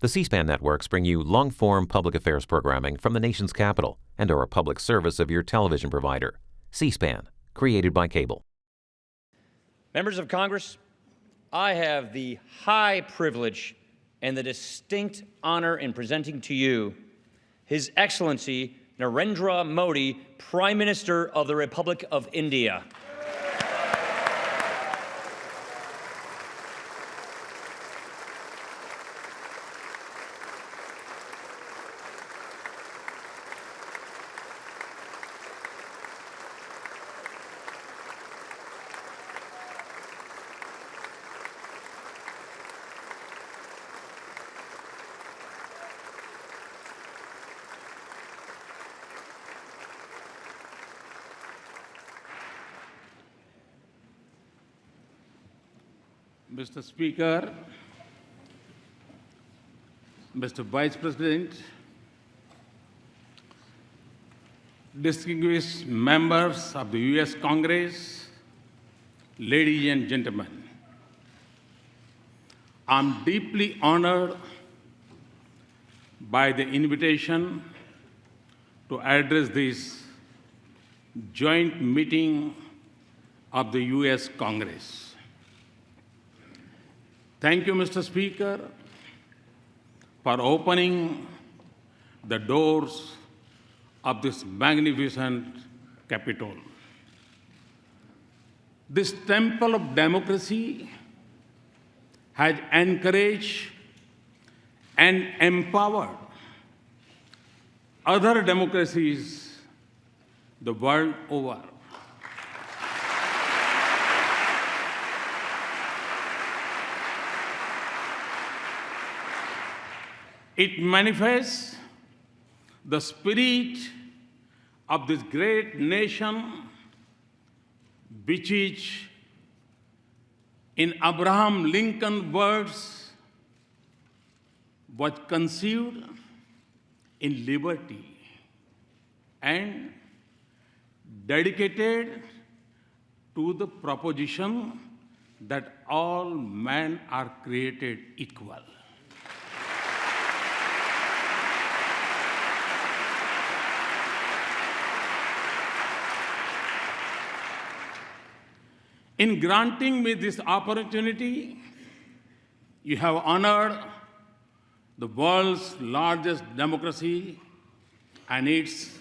The C-SPAN networks bring you long-form public affairs programming from the nation's capital and are a public service of your television provider. C-SPAN, created by cable. Members of Congress, I have the high privilege and the distinct honor in presenting to you His Excellency Narendra Modi, Prime Minister of the Republic of India. Mr. Speaker, Mr. Vice President, distinguished members of the U.S. Congress, ladies and gentlemen, I'm deeply honored by the invitation to address this joint meeting of the U.S. Congress. Thank you, Mr. Speaker, for opening the doors of this magnificent Capitol. This temple of democracy has encouraged and empowered other democracies the world over. It manifests the spirit of this great nation, which is, in Abraham Lincoln's words, was conceived in liberty and dedicated to the proposition that all men are created equal. In granting me this opportunity, you have honored the world's largest democracy and its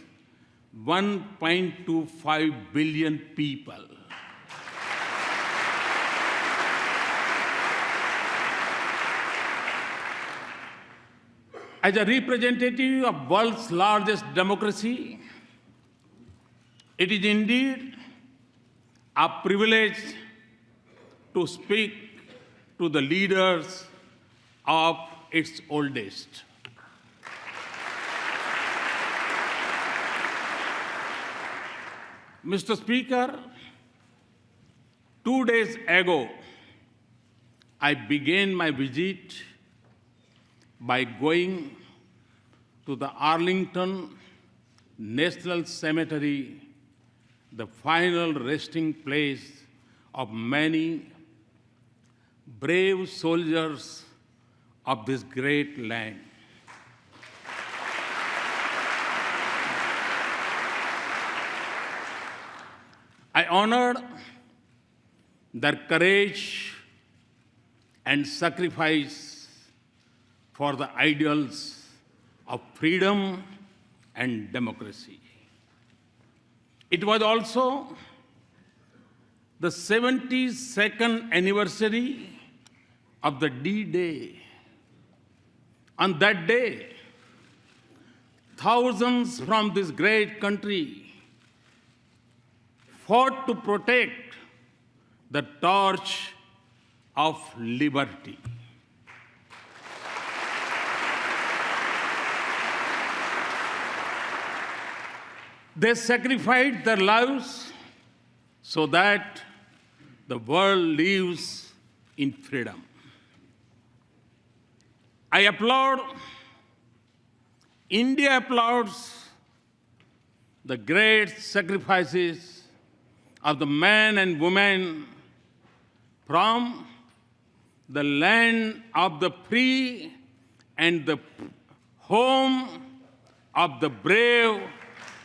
1.25 billion people. As a representative of world's largest democracy, it is indeed a privilege to speak to the leaders of its oldest. Mr. Speaker, 2 days ago, I began my visit by going to the Arlington National Cemetery, the final resting place of many brave soldiers of this great land. I honored their courage and sacrifice for the ideals of freedom and democracy. It was also the 72nd anniversary of the D-Day. On that day, thousands from this great country fought to protect the torch of liberty. They sacrificed their lives so that the world lives in freedom. I applaud, India applauds the great sacrifices of the men and women from the land of the free and the home of the brave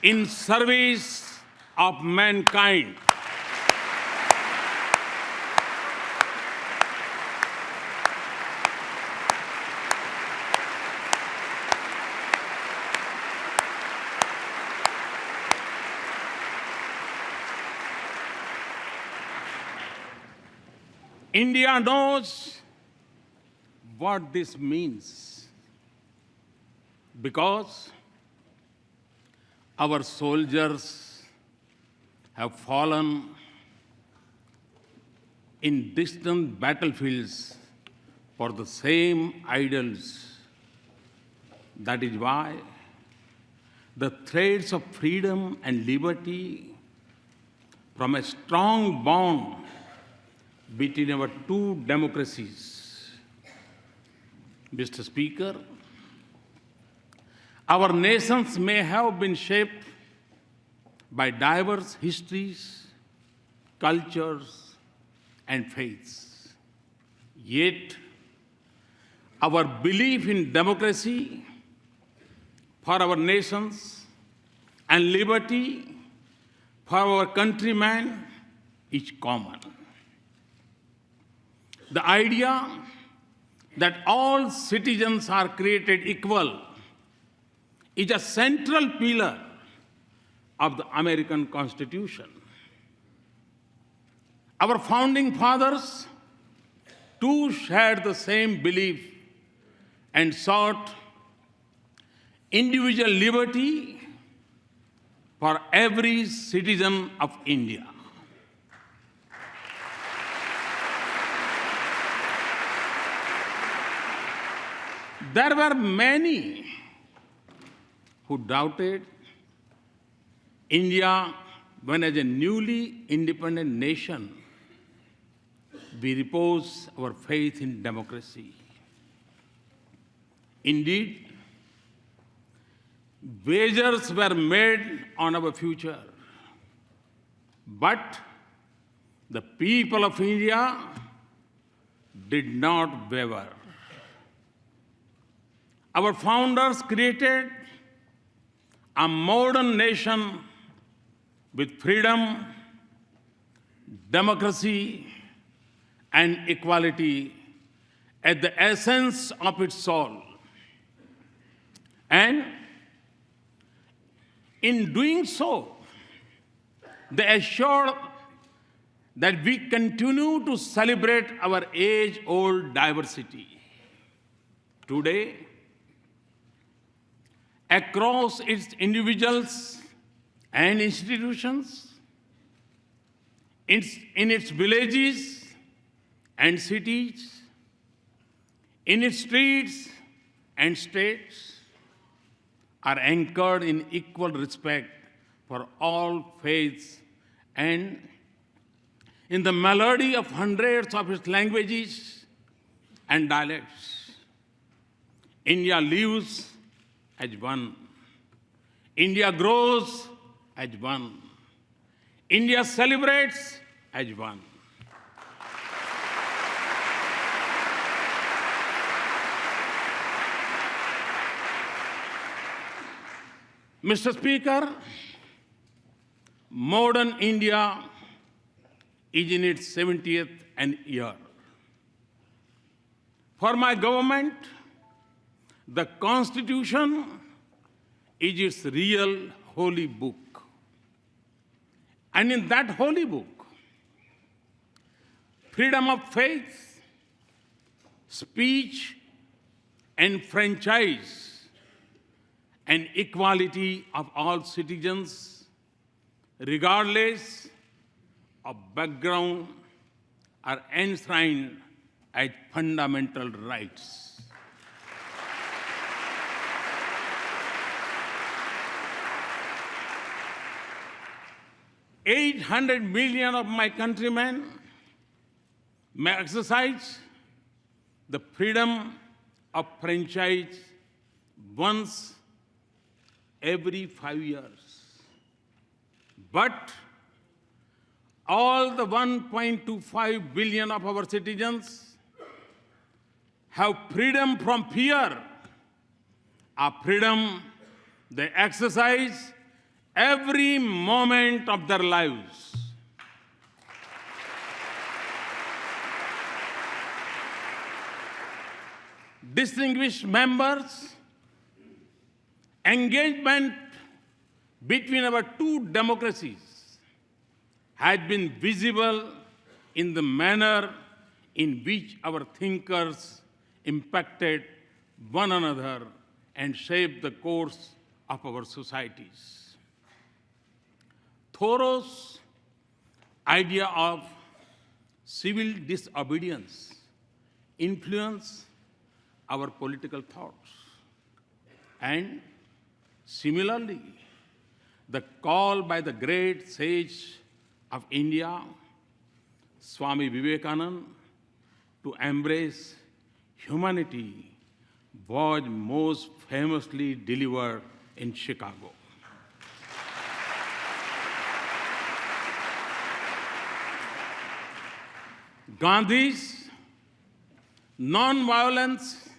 in service of mankind. India knows what this means because our soldiers have fallen in distant battlefields for the same ideals. That is why the threads of freedom and liberty from a strong bond between our two democracies. Mr. Speaker, our nations may have been shaped by diverse histories, cultures, and faiths. Yet, our belief in democracy for our nations and liberty for our countrymen is common. The idea that all citizens are created equal is a central pillar of the American Constitution. Our founding fathers too shared the same belief and sought individual liberty for every citizen of India. There were many who doubted India when, as a newly independent nation, we repose our faith in democracy. Indeed, wagers were made on our future, but the people of India did not waver. Our founders created a modern nation with freedom, democracy, and equality at the essence of its soul. And in doing so, they assured that we continue to celebrate our age-old diversity. Today, across its individuals and institutions, in its villages and cities, in its streets and states, are anchored in equal respect for all faiths and in the melody of hundreds of its languages and dialects. India lives as one. India grows as one. India celebrates as one. Mr. Speaker, modern India is in its 70th year. For my government, the Constitution is its real holy book. And in that holy book, freedom of faith, speech, and franchise, and equality of all citizens, regardless of background, are enshrined as fundamental rights. $800 million of my countrymen may exercise the freedom of franchise once every 5 years. But all the 1.25 billion of our citizens have freedom from fear a freedom they exercise every moment of their lives. Distinguished members, engagement between our two democracies had been visible in the manner in which our thinkers impacted one another and shaped the course of our societies. Thoreau's idea of civil disobedience influenced our political thoughts. And similarly, the call by the great sage of India, Swami Vivekananda, to embrace humanity was most famously delivered in Chicago. Gandhi's non-violence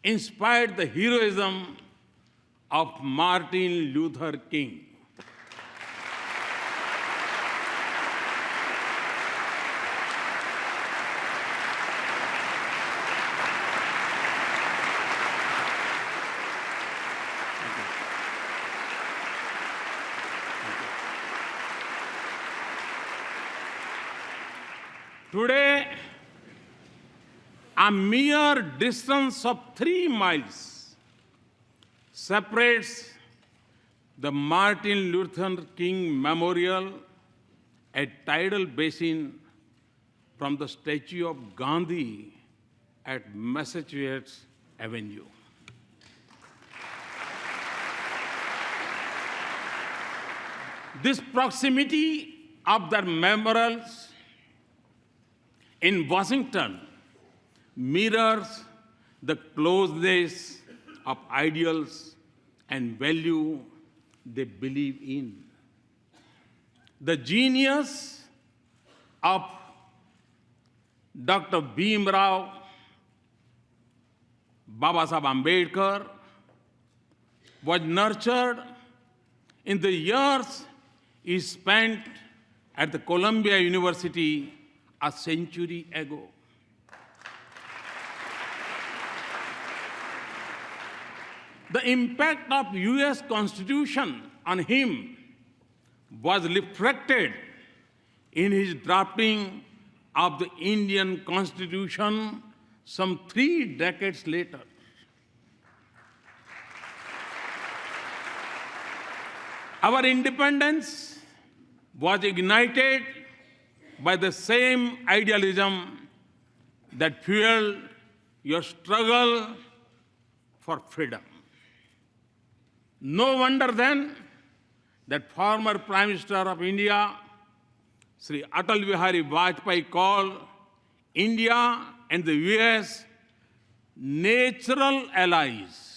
inspired the heroism of Martin Luther King. Today, a mere distance of 3 miles separates the Martin Luther King Memorial at Tidal Basin from the statue of Gandhi at Massachusetts Avenue. This proximity of their memorials in Washington mirrors the closeness of ideals and value they believe in. The genius of Dr. Bhimrao Babasaheb Ambedkar was nurtured in the years he spent at the Columbia University a century ago. The impact of US Constitution on him was reflected in his drafting of the Indian Constitution some 3 decades later. Our independence was ignited by the same idealism that fueled your struggle for freedom. No wonder then that former Prime Minister of India, Sri Atal Bihari Vajpayee, called India and the US natural allies.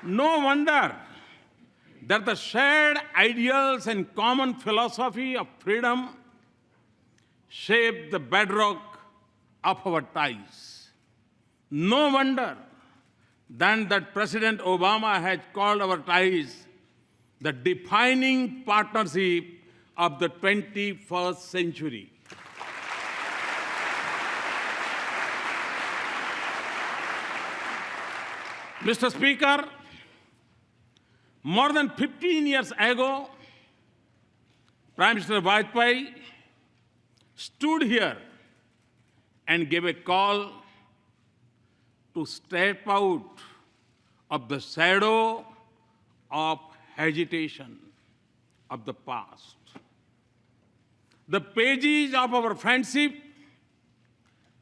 No wonder that the shared ideals and common philosophy of freedom shape the bedrock of our ties. No wonder then that President Obama has called our ties the defining partnership of the 21st century. Mr. Speaker, more than 15 years ago, Prime Minister Vajpayee stood here and gave a call to step out of the shadow of hesitation of the past. The pages of our friendship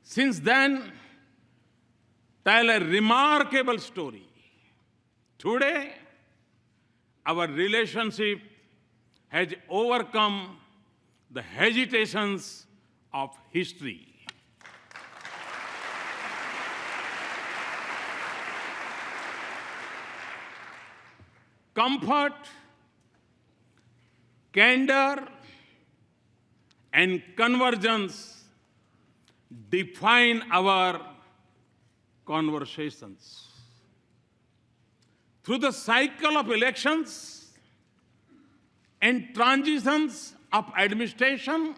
since then tell a remarkable story. Today, our relationship has overcome the hesitations of history. Comfort, candor, and convergence define our conversations. Through the cycle of elections and transitions of administration,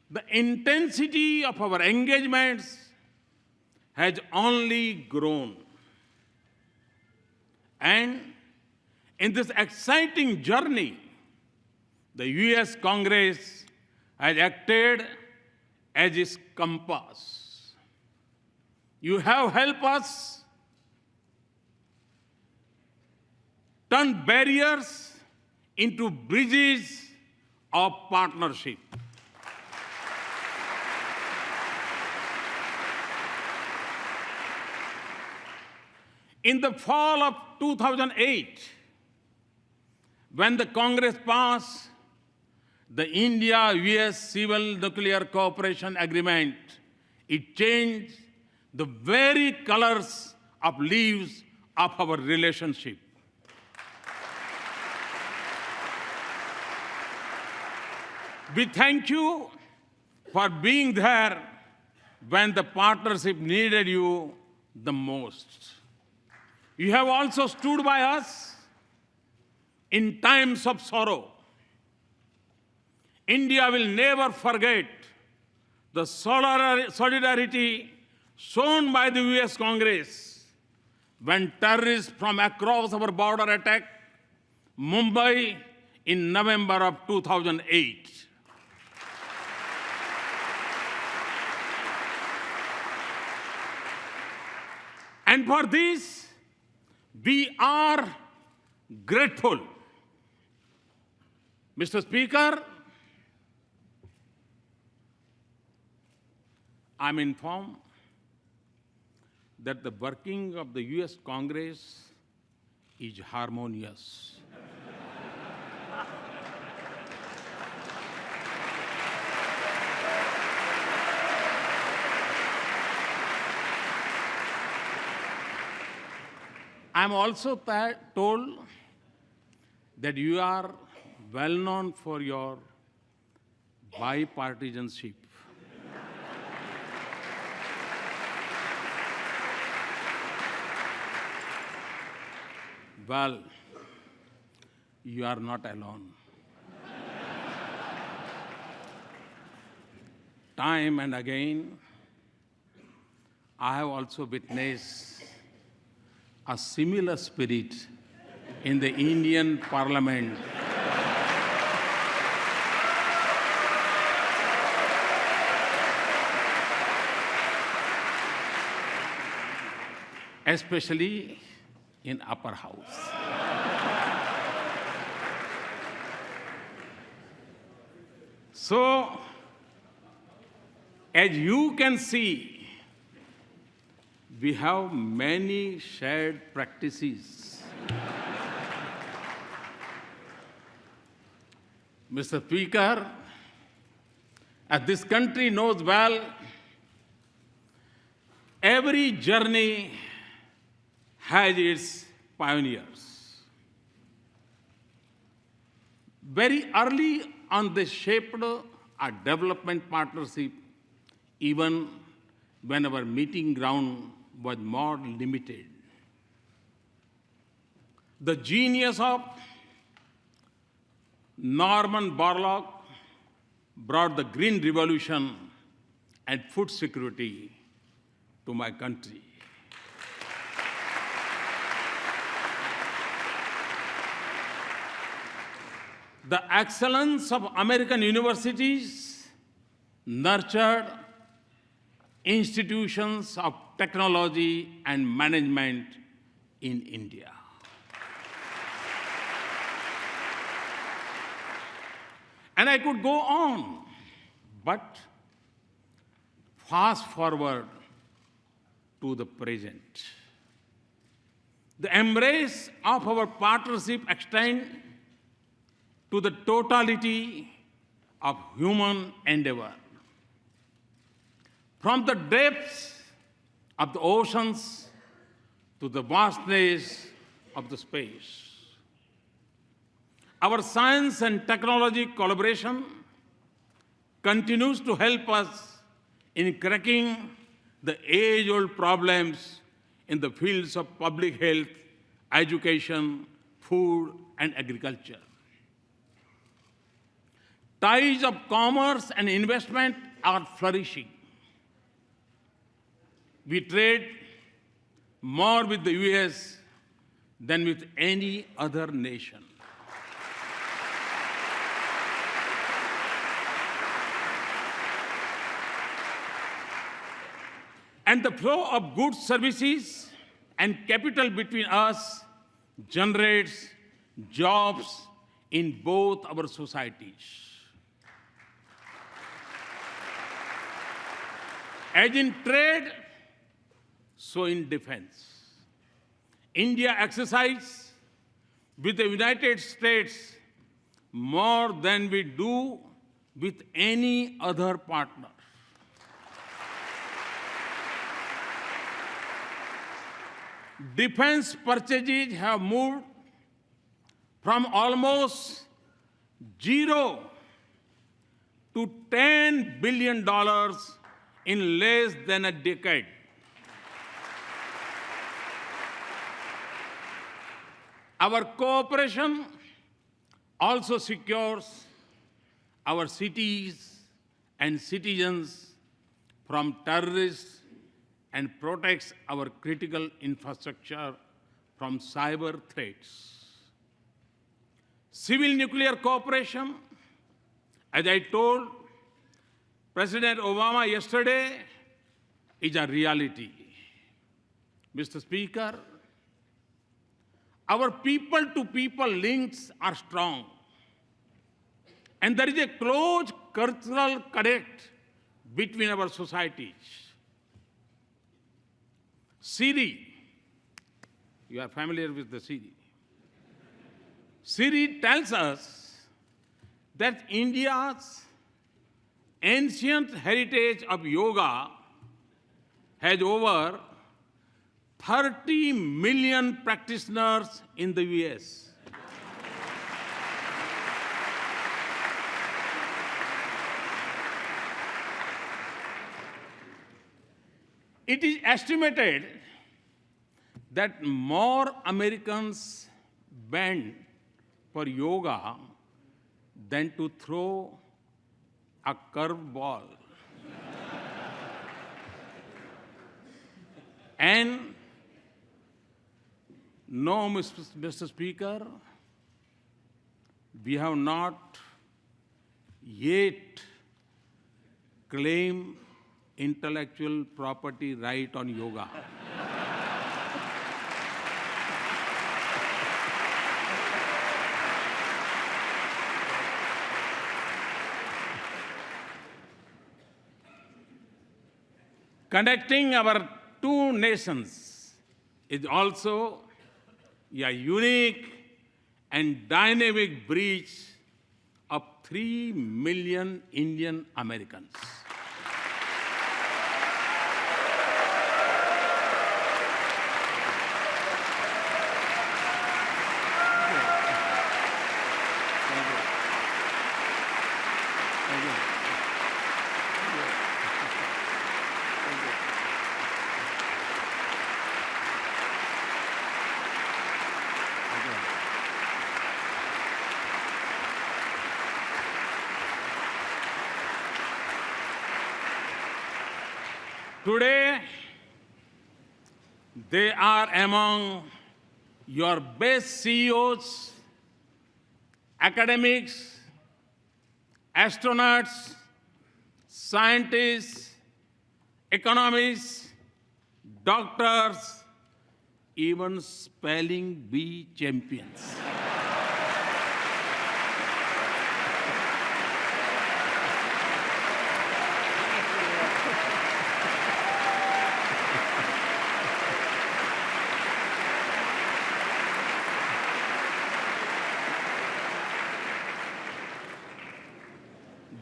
the intensity of our engagements has only grown. And in this exciting journey, the US Congress has acted as its compass. You have helped us turn barriers into bridges of partnership. In the fall of 2008, when the Congress passed the India-US Civil Nuclear Cooperation Agreement, it changed the very colors of leaves of our relationship. We thank you for being there when the partnership needed you the most. You have also stood by us in times of sorrow. India will never forget the solidarity shown by the US Congress when terrorists from across our border attacked Mumbai in November of 2008. And for this, we are grateful. Mr. Speaker, I'm informed that the working of the US Congress is harmonious. I'm also told that you are well known for your bipartisanship. Well, you are not alone. Time and again, I have also witnessed a similar spirit in the Indian Parliament. Especially in upper house. So, as you can see, we have many shared practices. Mr. Speaker, as this country knows well, every journey has its pioneers. Very early on, they shaped a development partnership, even when our meeting ground was more limited. The genius of Norman Borlaug brought the Green Revolution and food security to my country. The excellence of American universities nurtured institutions of technology and management in India. And I could go on, but fast forward to the present. The embrace of our partnership extends to the totality of human endeavor. From the depths of the oceans to the vastness of the space. Our science and technology collaboration continues to help us in cracking the age-old problems in the fields of public health, education, food, and agriculture. Ties of commerce and investment are flourishing. We trade more with the US than with any other nation. And the flow of goods, services, and capital between us generates jobs in both our societies. As in trade, so in defense. India exercises with the United States more than we do with any other partner. Defense purchases have moved from almost zero to $10 billion in less than a decade. Our cooperation also secures our cities and citizens from terrorists and protects our critical infrastructure from cyber threats. Civil nuclear cooperation, as I told President Obama yesterday, is a reality. Mr. Speaker, our people-to-people links are strong, and there is a close cultural connect between our societies. Siri, you are familiar with the Siri. Siri tells us that India's ancient heritage of yoga has over 30 million practitioners in the US. It is estimated that more Americans bend for yoga than to throw a curveball. And no, Mr. Speaker, we have not yet claimed intellectual property right on yoga. Connecting our two nations is also a unique and dynamic bridge of 3 million Indian Americans. Today, they are among your best CEOs, academics, astronauts, scientists, economists, doctors, even spelling bee champions.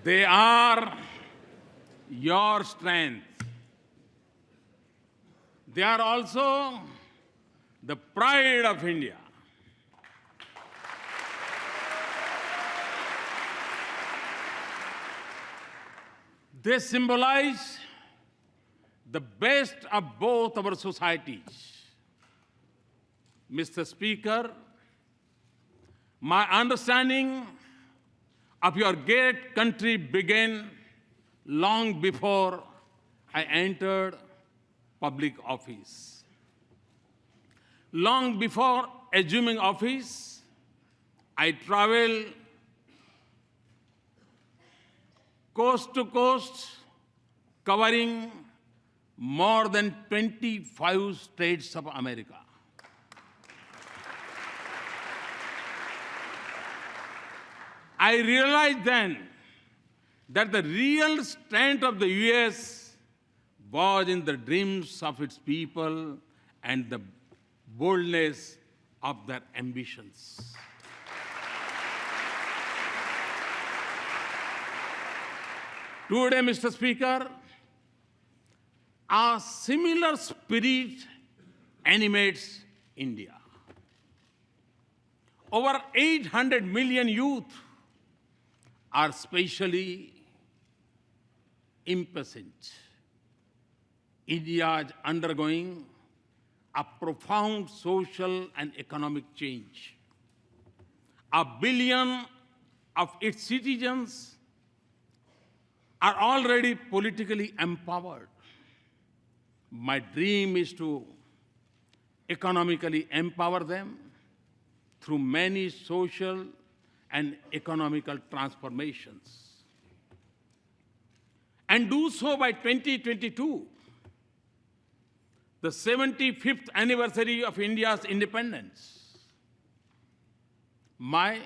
They are your strength. They are also the pride of India. They symbolize the best of both our societies. Mr. Speaker, my understanding of your great country began long before I entered public office. Long before assuming office, I traveled coast to coast, covering more than 25 states of America. I realized then that the real strength of the US was in the dreams of its people and the boldness of their ambitions. Today, Mr. Speaker, a similar spirit animates India. Over 800 million youth are spatially impatient. India is undergoing a profound social and economic change. 1 billion of its citizens are already politically empowered. My dream is to economically empower them through many social and economical transformations, and do so by 2022, the 75th anniversary of India's independence. My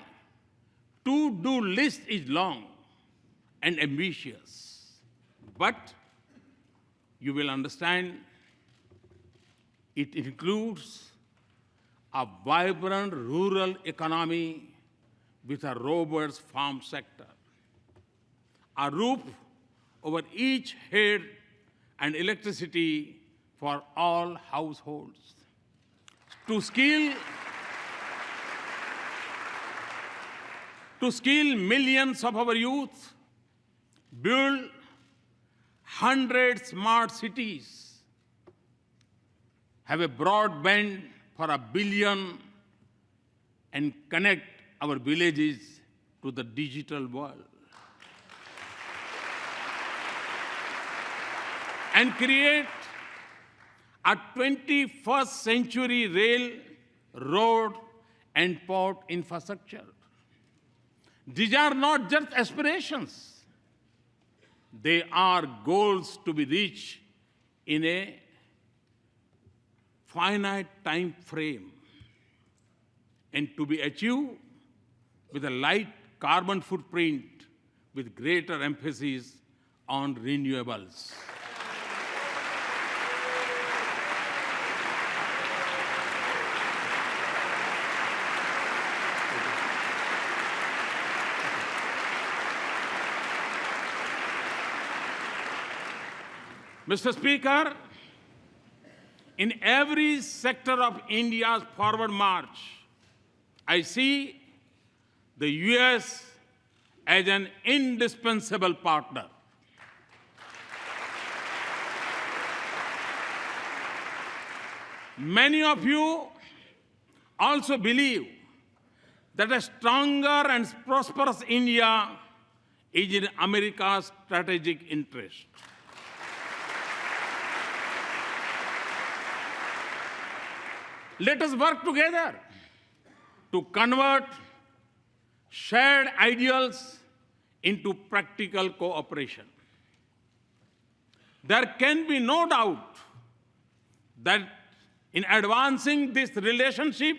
to-do list is long and ambitious, but you will understand it includes a vibrant rural economy with a robust farm sector, a roof over each head, and electricity for all households. To skill millions of our youth, build 100 smart cities, have a broadband for 1 billion, and connect our villages to the digital world. And create a 21st century rail, road, and port infrastructure. These are not just aspirations. They are goals to be reached in a finite time frame and to be achieved with a light carbon footprint with greater emphasis on renewables. Mr. Speaker, in every sector of India's forward march, I see the US as an indispensable partner. Many of you also believe that a stronger and prosperous India is in America's strategic interest. Let us work together to convert shared ideals into practical cooperation. There can be no doubt that in advancing this relationship,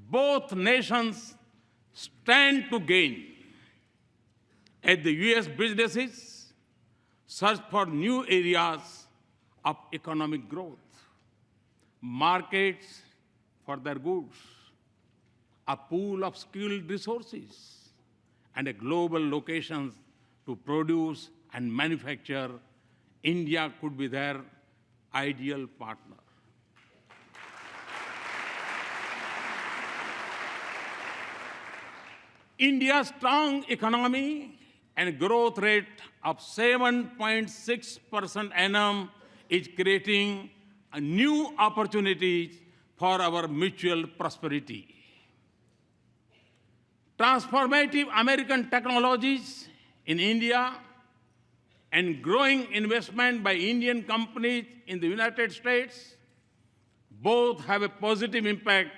both nations stand to gain as the US businesses search for new areas of economic growth, markets for their goods, a pool of skilled resources, and a global locations to produce and manufacture. India could be their ideal partner. India's strong economy and growth rate of 7.6% annum is creating new opportunities for our mutual prosperity. Transformative American technologies in India and growing investment by Indian companies in the United States both have a positive impact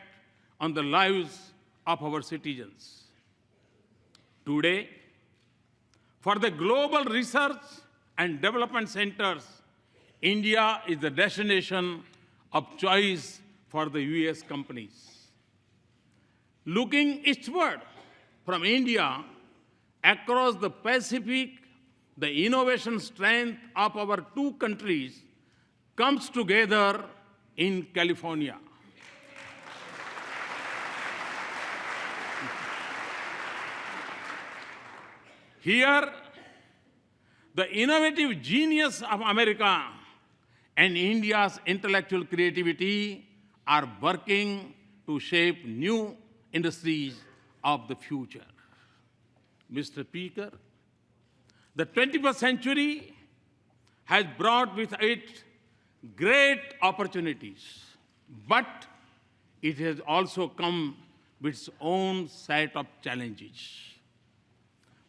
on the lives of our citizens. Today, for the global research and development centers, India is the destination of choice for the US companies. Looking eastward from India across the Pacific, the innovation strength of our two countries comes together in California. Here, the innovative genius of America and India's intellectual creativity are working to shape new industries of the future. Mr. Speaker, the 21st century has brought with it great opportunities, but it has also come with its own set of challenges.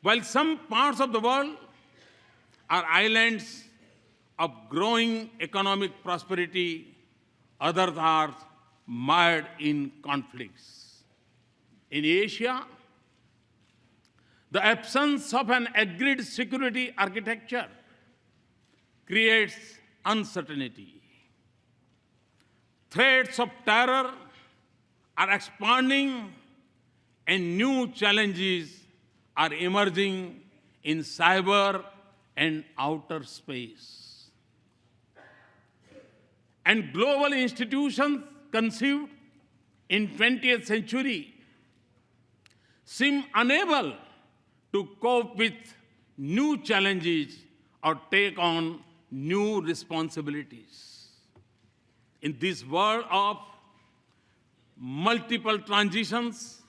While some parts of the world are islands of growing economic prosperity, others are mired in conflicts. In Asia, the absence of an agreed security architecture creates uncertainty. Threats of terror are expanding and new challenges are emerging in cyber and outer space. And global institutions conceived in 20th century seem unable to cope with new challenges or take on new responsibilities. In this world of multiple transitions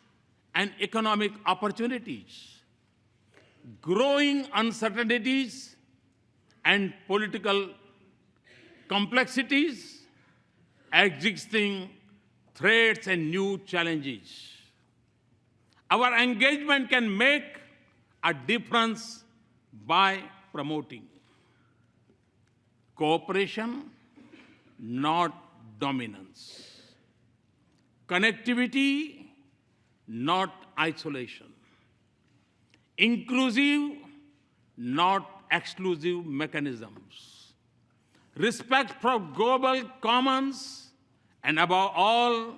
and economic opportunities, growing uncertainties and political complexities, existing threats and new challenges, our engagement can make a difference by promoting cooperation, not dominance, connectivity, not isolation, inclusive, not exclusive mechanisms, respect for global commons, and above all,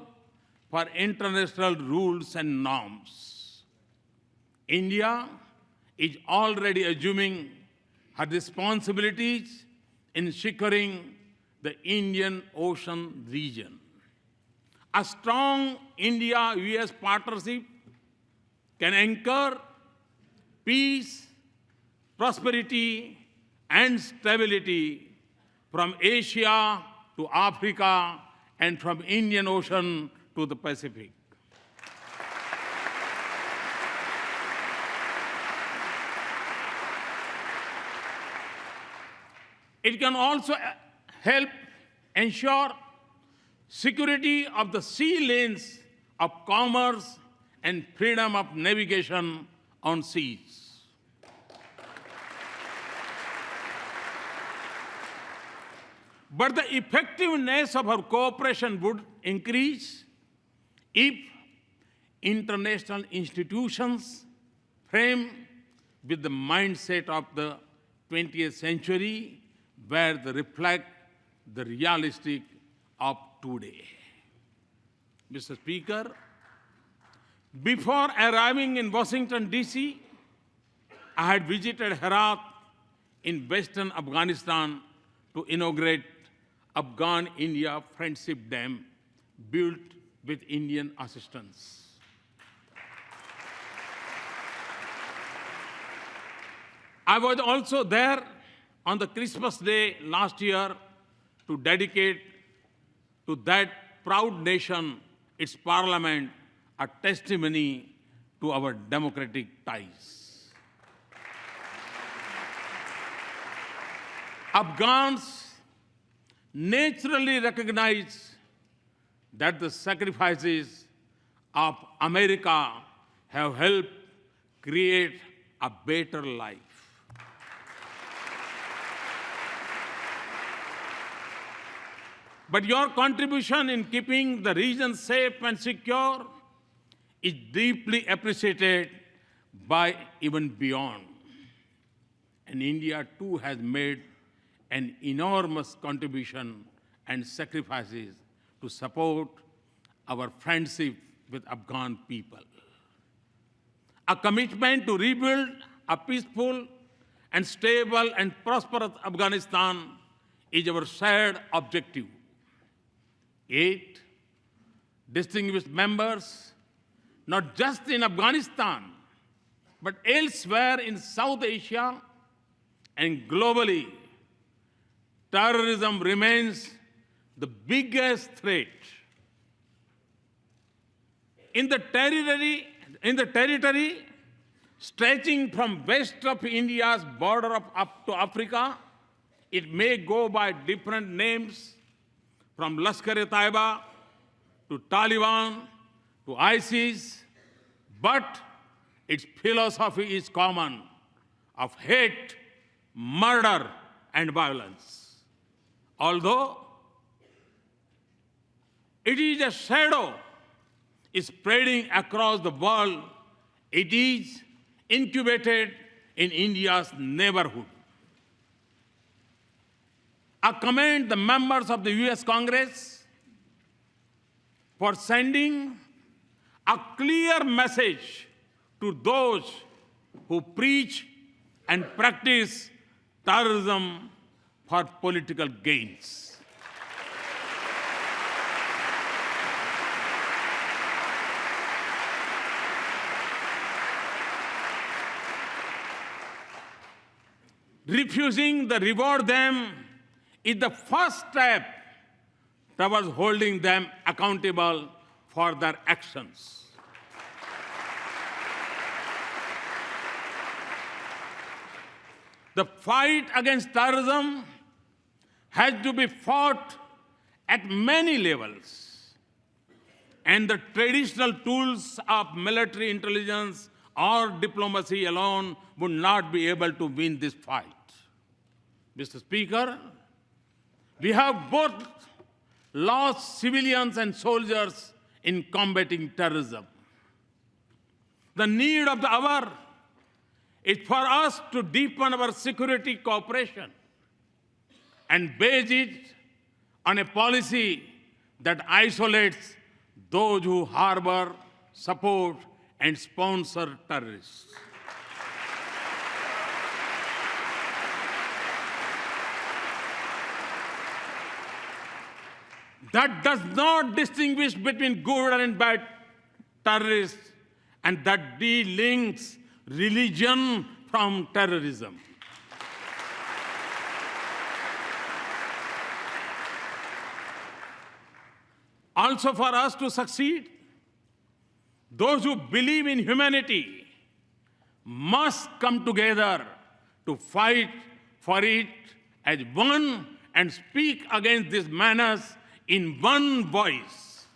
for international rules and norms. India is already assuming her responsibilities in securing the Indian Ocean region. A strong India-US partnership can anchor peace, prosperity, and stability from Asia to Africa and from Indian Ocean to the Pacific. It can also help ensure security of the sea lanes of commerce and freedom of navigation on seas. But the effectiveness of our cooperation would increase if international institutions frame with the mindset of the 20th century, where they reflect the realistic of today. Mr. Speaker, before arriving in Washington, D.C., I had visited Herat in western Afghanistan to inaugurate Afghan-India Friendship Dam built with Indian assistance. I was also there on the Christmas Day last year to dedicate to that proud nation, its parliament, a testimony to our democratic ties. Afghans naturally recognize that the sacrifices of America have helped create a better life. But your contribution in keeping the region safe and secure is deeply appreciated by even beyond. And India too has made an enormous contribution and sacrifices to support our friendship with Afghan people. A commitment to rebuild a peaceful and stable and prosperous Afghanistan is our shared objective. Yet, distinguished members, not just in Afghanistan, but elsewhere in South Asia and globally, terrorism remains the biggest threat. In the territory stretching from west of India's border up to Africa, it may go by different names, from Lashkar-e-Taiba to Taliban to ISIS, but its philosophy is common of hate, murder, and violence. Although it is a shadow spreading across the world, it is incubated in India's neighborhood. I commend the members of the US Congress for sending a clear message to those who preach and practice terrorism for political gains. Refusing to reward them is the first step towards holding them accountable for their actions. The fight against terrorism has to be fought at many levels, and the traditional tools of military intelligence or diplomacy alone would not be able to win this fight. Mr. Speaker, we have both lost civilians and soldiers in combating terrorism. The need of the hour is for us to deepen our security cooperation and base it on a policy that isolates those who harbor, support, and sponsor terrorists. That does not distinguish between good and bad terrorists, and that delinks religion from terrorism. Also, for us to succeed, those who believe in humanity must come together to fight for it as one and speak against this menace in one voice.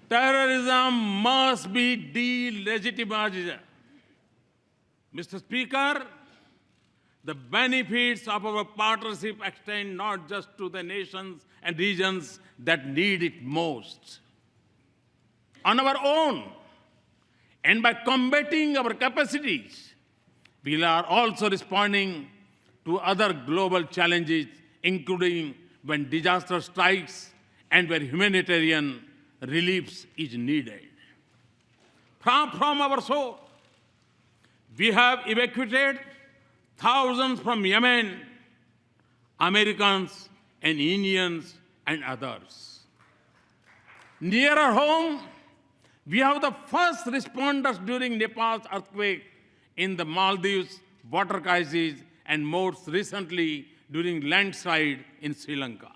Terrorism must be delegitimized. Mr. Speaker, the benefits of our partnership extend not just to the nations and regions that need it most. On our own, and by combating our capacities, we are also responding to other global challenges, including when disaster strikes and where humanitarian relief is needed. From our shore, we have evacuated thousands from Yemen, Americans and Indians and others. Nearer home, we have the first responders during Nepal's earthquake in the Maldives water crisis, and most recently during landslide in Sri Lanka.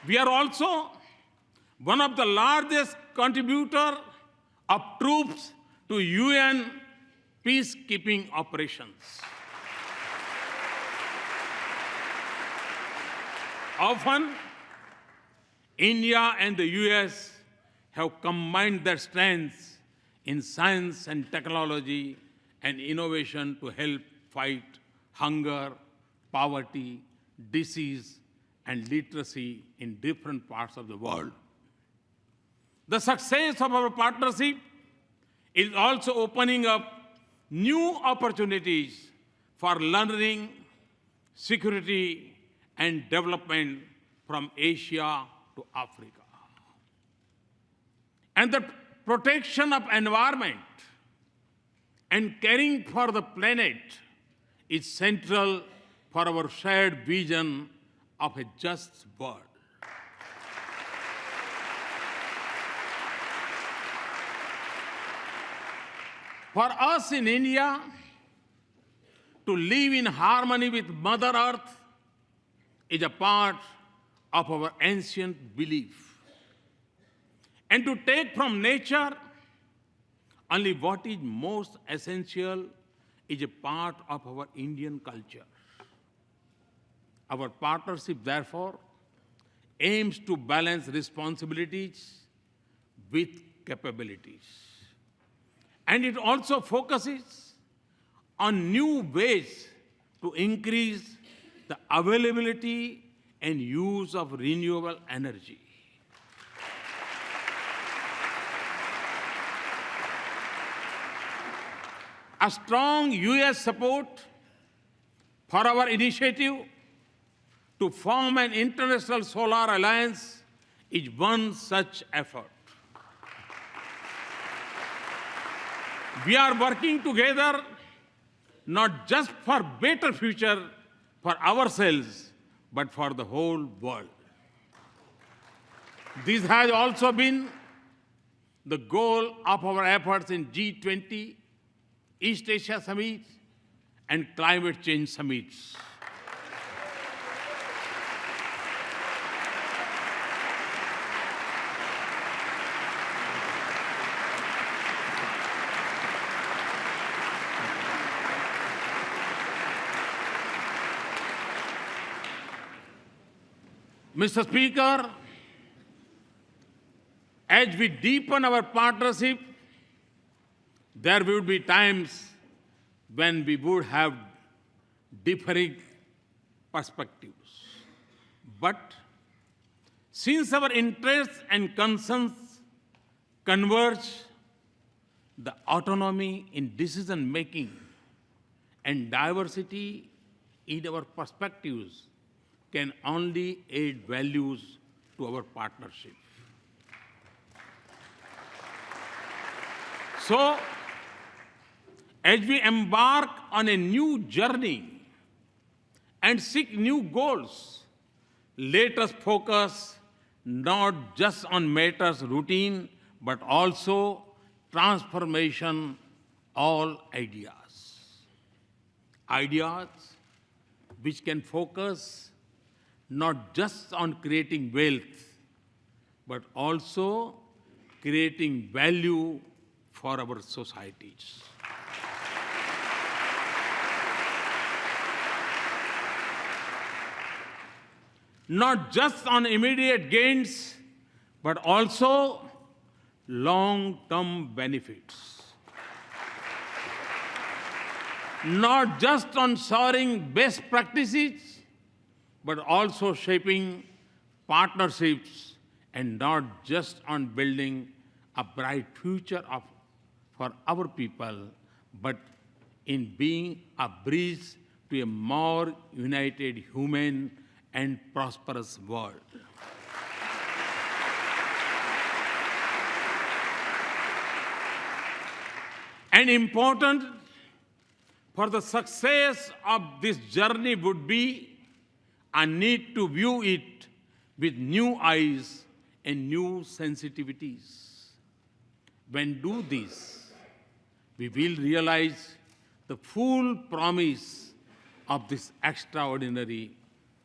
We are also one of the largest contributors of troops to UN peacekeeping operations. Often, India and the US have combined their strengths in science and technology and innovation to help fight hunger, poverty, disease, and literacy in different parts of the world. The success of our partnership is also opening up new opportunities for learning, security, and development from Asia to Africa. And the protection of environment and caring for the planet is central for our shared vision of a just world. For us in India, to live in harmony with Mother Earth is a part of our ancient belief. And to take from nature only what is most essential is a part of our Indian culture. Our partnership, therefore, aims to balance responsibilities with capabilities. And it also focuses on new ways to increase the availability and use of renewable energy. A strong US support for our initiative to form an international solar alliance is one such effort. We are working together not just for better future for ourselves, but for the whole world. This has also been the goal of our efforts in G20, East Asia Summit, and climate change summits. Mr. Speaker, as we deepen our partnership, there will be times when we would have differing perspectives. But since our interests and concerns converge, the autonomy in decision-making and diversity in our perspectives can only add values to our partnership. So, as we embark on a new journey and seek new goals, let us focus not just on matters routine, but also transformation, all ideas. Ideas which can focus not just on creating wealth, but also creating value for our societies. Not just on immediate gains, but also long-term benefits. Not just on sharing best practices, but also shaping partnerships, and not just on building a bright future for our people, but in being a bridge to a more united, human, and prosperous world. And important for the success of this journey would be a need to view it with new eyes and new sensitivities. When do this, we will realize the full promise of this extraordinary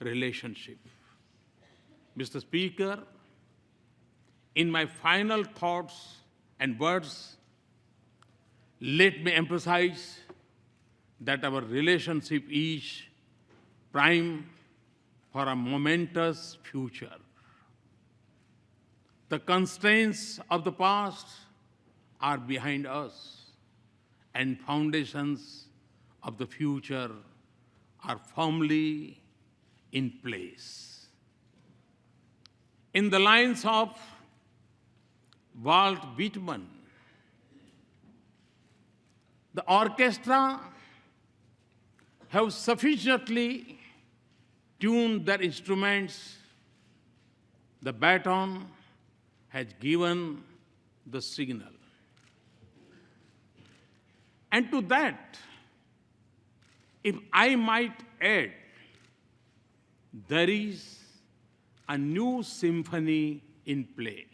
relationship. Mr. Speaker, in my final thoughts and words, let me emphasize that our relationship is prime for a momentous future. The constraints of the past are behind us, and foundations of the future are firmly in place. In the lines of Walt Whitman, the orchestra have sufficiently tuned their instruments. The baton has given the signal. And to that, if I might add, there is a new symphony in play.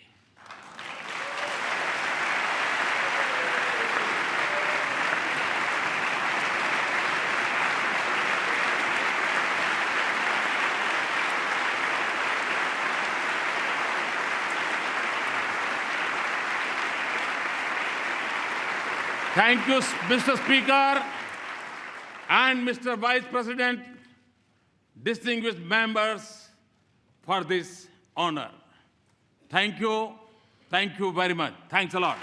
Thank you, Mr. Speaker and Mr. Vice President, distinguished members, for this honor. Thank you very much. Thanks a lot.